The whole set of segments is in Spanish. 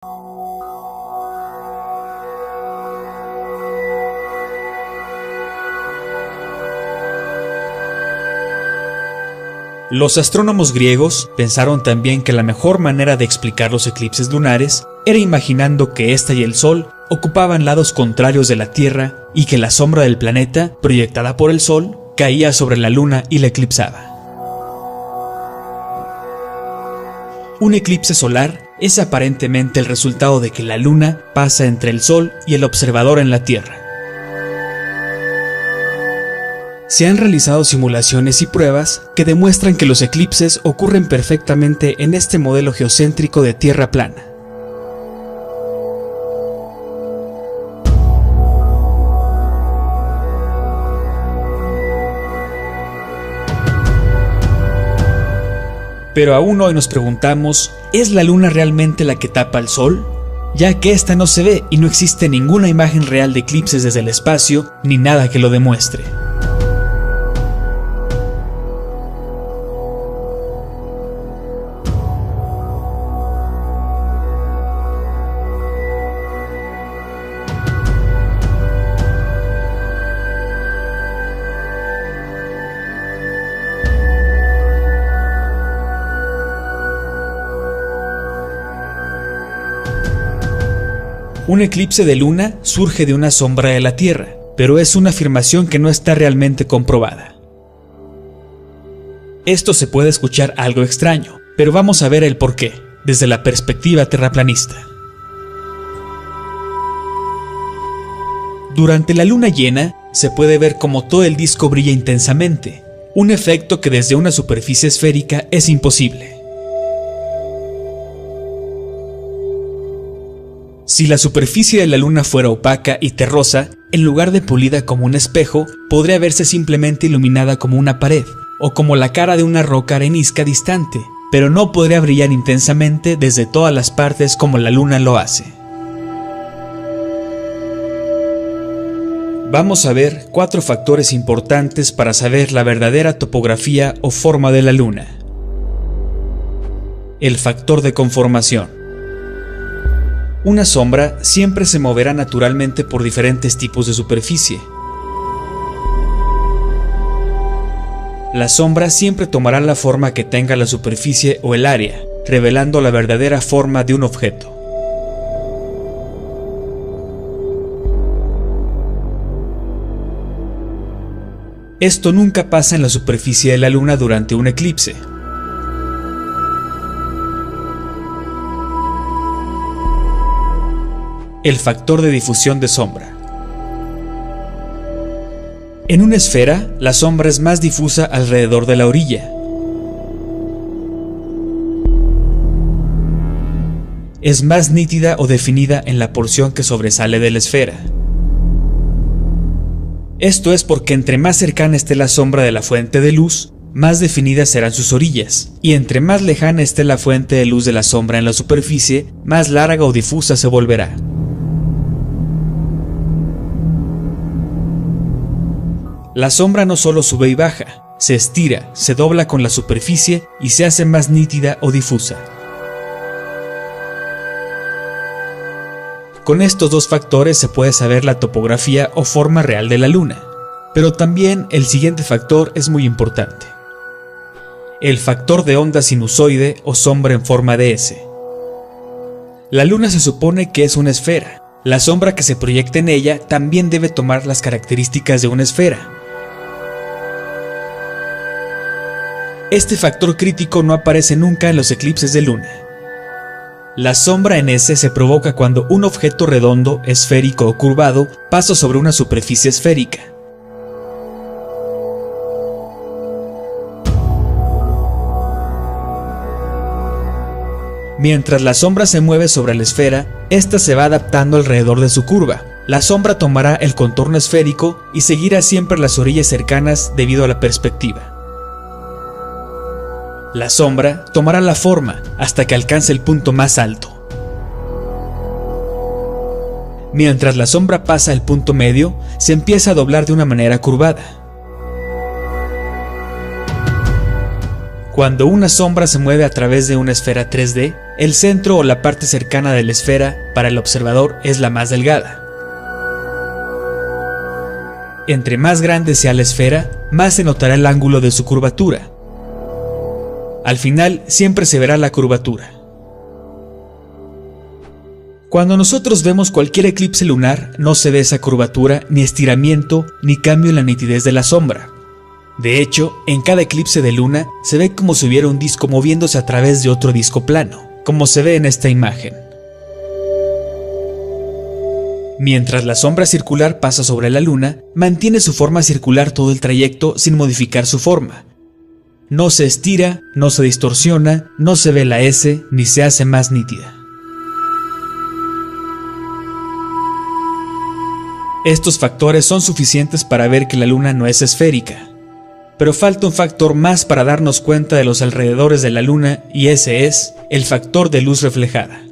Los astrónomos griegos pensaron también que la mejor manera de explicar los eclipses lunares era imaginando que ésta y el Sol ocupaban lados contrarios de la Tierra y que la sombra del planeta, proyectada por el Sol, caía sobre la Luna y la eclipsaba. Un eclipse solar es aparentemente el resultado de que la Luna pasa entre el Sol y el observador en la Tierra. Se han realizado simulaciones y pruebas que demuestran que los eclipses ocurren perfectamente en este modelo geocéntrico de Tierra plana. Pero aún hoy nos preguntamos, ¿es la Luna realmente la que tapa al Sol? Ya que ésta no se ve y no existe ninguna imagen real de eclipses desde el espacio, ni nada que lo demuestre. Un eclipse de luna surge de una sombra de la Tierra, pero es una afirmación que no está realmente comprobada. Esto se puede escuchar algo extraño, pero vamos a ver el porqué, desde la perspectiva terraplanista. Durante la luna llena, se puede ver cómo todo el disco brilla intensamente, un efecto que desde una superficie esférica es imposible. Si la superficie de la Luna fuera opaca y terrosa, en lugar de pulida como un espejo, podría verse simplemente iluminada como una pared, o como la cara de una roca arenisca distante, pero no podría brillar intensamente desde todas las partes como la Luna lo hace. Vamos a ver 4 factores importantes para saber la verdadera topografía o forma de la Luna. El factor de conformación. Una sombra siempre se moverá naturalmente por diferentes tipos de superficie. La sombra siempre tomará la forma que tenga la superficie o el área, revelando la verdadera forma de un objeto. Esto nunca pasa en la superficie de la Luna durante un eclipse. El factor de difusión de sombra. En una esfera, la sombra es más difusa alrededor de la orilla. Es más nítida o definida en la porción que sobresale de la esfera. Esto es porque entre más cercana esté la sombra de la fuente de luz, más definidas serán sus orillas, y entre más lejana esté la fuente de luz de la sombra en la superficie, más larga o difusa se volverá. La sombra no solo sube y baja, se estira, se dobla con la superficie y se hace más nítida o difusa. Con estos 2 factores se puede saber la topografía o forma real de la Luna, pero también el siguiente factor es muy importante. El factor de onda sinusoide o sombra en forma de S. La Luna se supone que es una esfera. La sombra que se proyecta en ella también debe tomar las características de una esfera. Este factor crítico no aparece nunca en los eclipses de luna. La sombra en S se provoca cuando un objeto redondo, esférico o curvado pasa sobre una superficie esférica. Mientras la sombra se mueve sobre la esfera, ésta se va adaptando alrededor de su curva. La sombra tomará el contorno esférico y seguirá siempre las orillas cercanas debido a la perspectiva. La sombra tomará la forma hasta que alcance el punto más alto. Mientras la sombra pasa el punto medio, se empieza a doblar de una manera curvada. Cuando una sombra se mueve a través de una esfera 3D, el centro o la parte cercana de la esfera para el observador es la más delgada. Entre más grande sea la esfera, más se notará el ángulo de su curvatura. Al final, siempre se verá la curvatura. Cuando nosotros vemos cualquier eclipse lunar, no se ve esa curvatura, ni estiramiento, ni cambio en la nitidez de la sombra. De hecho, en cada eclipse de luna se ve como si hubiera un disco moviéndose a través de otro disco plano, como se ve en esta imagen. Mientras la sombra circular pasa sobre la luna, mantiene su forma circular todo el trayecto sin modificar su forma. No se estira, no se distorsiona, no se ve la S, ni se hace más nítida. Estos factores son suficientes para ver que la luna no es esférica. Pero falta un factor más para darnos cuenta de los alrededores de la luna, y ese es el factor de luz reflejada.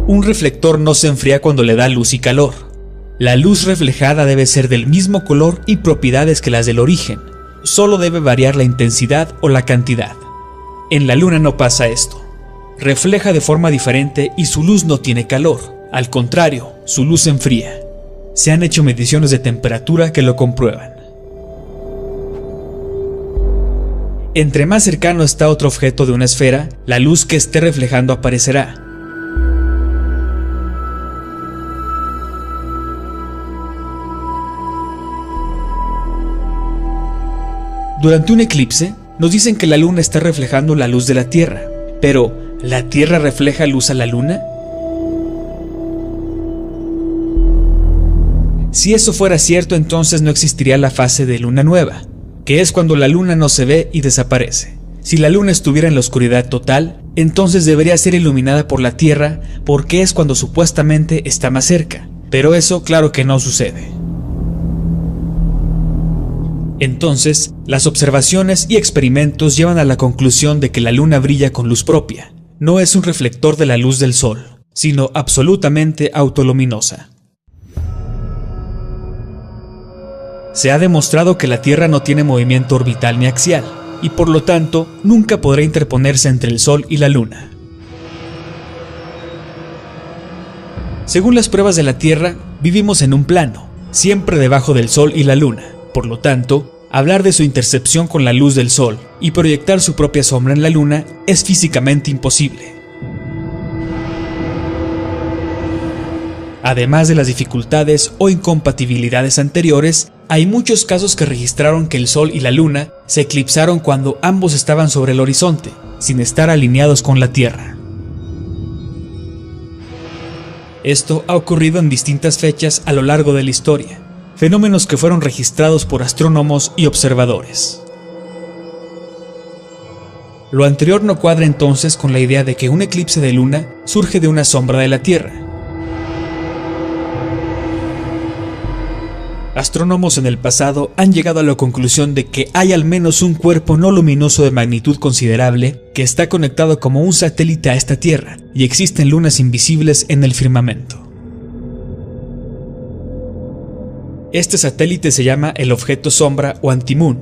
Un reflector no se enfría cuando le da luz y calor. La luz reflejada debe ser del mismo color y propiedades que las del origen. Solo debe variar la intensidad o la cantidad. En la luna no pasa esto. Refleja de forma diferente y su luz no tiene calor. Al contrario, su luz se enfría. Se han hecho mediciones de temperatura que lo comprueban. Entre más cercano está otro objeto de una esfera, la luz que esté reflejando aparecerá. Durante un eclipse, nos dicen que la luna está reflejando la luz de la Tierra, pero ¿la Tierra refleja luz a la luna? Si eso fuera cierto, entonces no existiría la fase de luna nueva, que es cuando la luna no se ve y desaparece. Si la luna estuviera en la oscuridad total, entonces debería ser iluminada por la Tierra, porque es cuando supuestamente está más cerca, pero eso claro que no sucede. Entonces, las observaciones y experimentos llevan a la conclusión de que la luna brilla con luz propia. No es un reflector de la luz del sol, sino absolutamente autoluminosa. Se ha demostrado que la Tierra no tiene movimiento orbital ni axial, y por lo tanto, nunca podrá interponerse entre el Sol y la Luna. Según las pruebas de la Tierra, vivimos en un plano, siempre debajo del Sol y la Luna. Por lo tanto, hablar de su intercepción con la luz del Sol y proyectar su propia sombra en la Luna es físicamente imposible. Además de las dificultades o incompatibilidades anteriores, hay muchos casos que registraron que el Sol y la Luna se eclipsaron cuando ambos estaban sobre el horizonte, sin estar alineados con la Tierra. Esto ha ocurrido en distintas fechas a lo largo de la historia, fenómenos que fueron registrados por astrónomos y observadores. Lo anterior no cuadra entonces con la idea de que un eclipse de luna surge de una sombra de la Tierra. Astrónomos en el pasado han llegado a la conclusión de que hay al menos un cuerpo no luminoso de magnitud considerable que está conectado como un satélite a esta Tierra, y existen lunas invisibles en el firmamento. Este satélite se llama el objeto sombra o antimoon,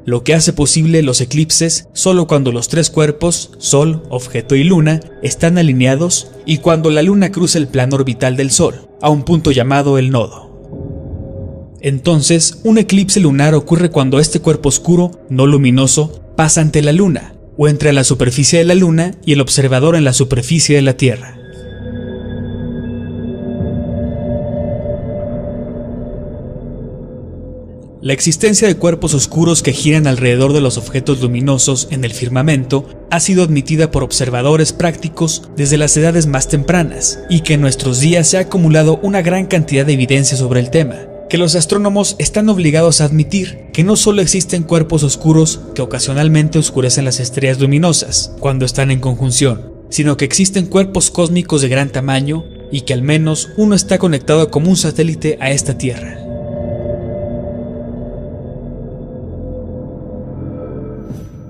lo que hace posible los eclipses solo cuando los tres cuerpos, Sol, objeto y Luna, están alineados y cuando la Luna cruza el plano orbital del Sol, a un punto llamado el nodo. Entonces, un eclipse lunar ocurre cuando este cuerpo oscuro, no luminoso, pasa ante la Luna, o entre la superficie de la Luna y el observador en la superficie de la Tierra. La existencia de cuerpos oscuros que giran alrededor de los objetos luminosos en el firmamento ha sido admitida por observadores prácticos desde las edades más tempranas, y que en nuestros días se ha acumulado una gran cantidad de evidencia sobre el tema, que los astrónomos están obligados a admitir que no solo existen cuerpos oscuros que ocasionalmente oscurecen las estrellas luminosas cuando están en conjunción, sino que existen cuerpos cósmicos de gran tamaño y que al menos uno está conectado como un satélite a esta Tierra.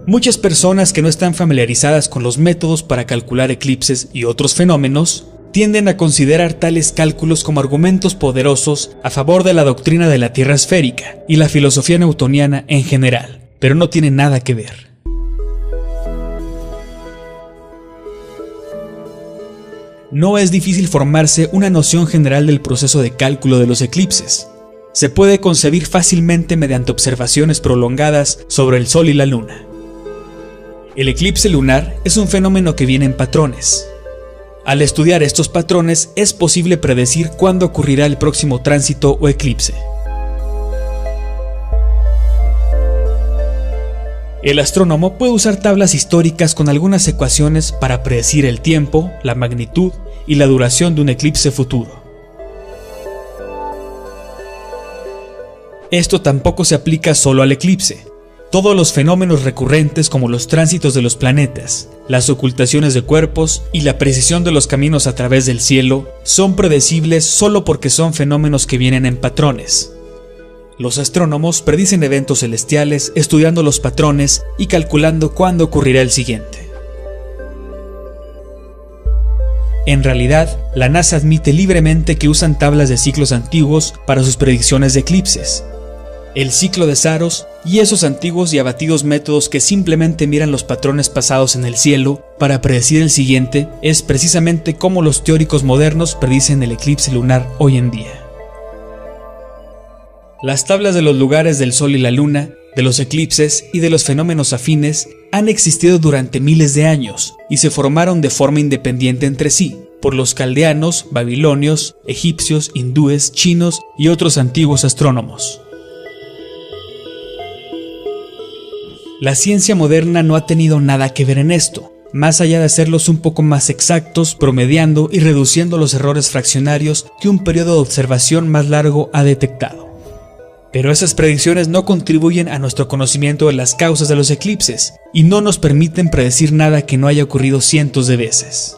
Muchas personas que no están familiarizadas con los métodos para calcular eclipses y otros fenómenos tienden a considerar tales cálculos como argumentos poderosos a favor de la doctrina de la Tierra esférica y la filosofía newtoniana en general, pero no tienen nada que ver. no es difícil formarse una noción general del proceso de cálculo de los eclipses. Se puede concebir fácilmente mediante observaciones prolongadas sobre el Sol y la Luna. El eclipse lunar es un fenómeno que viene en patrones. Al estudiar estos patrones es posible predecir cuándo ocurrirá el próximo tránsito o eclipse. El astrónomo puede usar tablas históricas con algunas ecuaciones para predecir el tiempo, la magnitud y la duración de un eclipse futuro. Esto tampoco se aplica solo al eclipse. Todos los fenómenos recurrentes como los tránsitos de los planetas, las ocultaciones de cuerpos y la precisión de los caminos a través del cielo son predecibles solo porque son fenómenos que vienen en patrones. Los astrónomos predicen eventos celestiales estudiando los patrones y calculando cuándo ocurrirá el siguiente. En realidad, la NASA admite libremente que usan tablas de ciclos antiguos para sus predicciones de eclipses. El ciclo de Saros y esos antiguos y abatidos métodos que simplemente miran los patrones pasados en el cielo para predecir el siguiente es precisamente como los teóricos modernos predicen el eclipse lunar hoy en día. Las tablas de los lugares del Sol y la Luna, de los eclipses y de los fenómenos afines han existido durante miles de años y se formaron de forma independiente entre sí por los caldeanos, babilonios, egipcios, hindúes, chinos y otros antiguos astrónomos. La ciencia moderna no ha tenido nada que ver en esto, más allá de hacerlos un poco más exactos, promediando y reduciendo los errores fraccionarios que un periodo de observación más largo ha detectado. Pero esas predicciones no contribuyen a nuestro conocimiento de las causas de los eclipses y no nos permiten predecir nada que no haya ocurrido cientos de veces.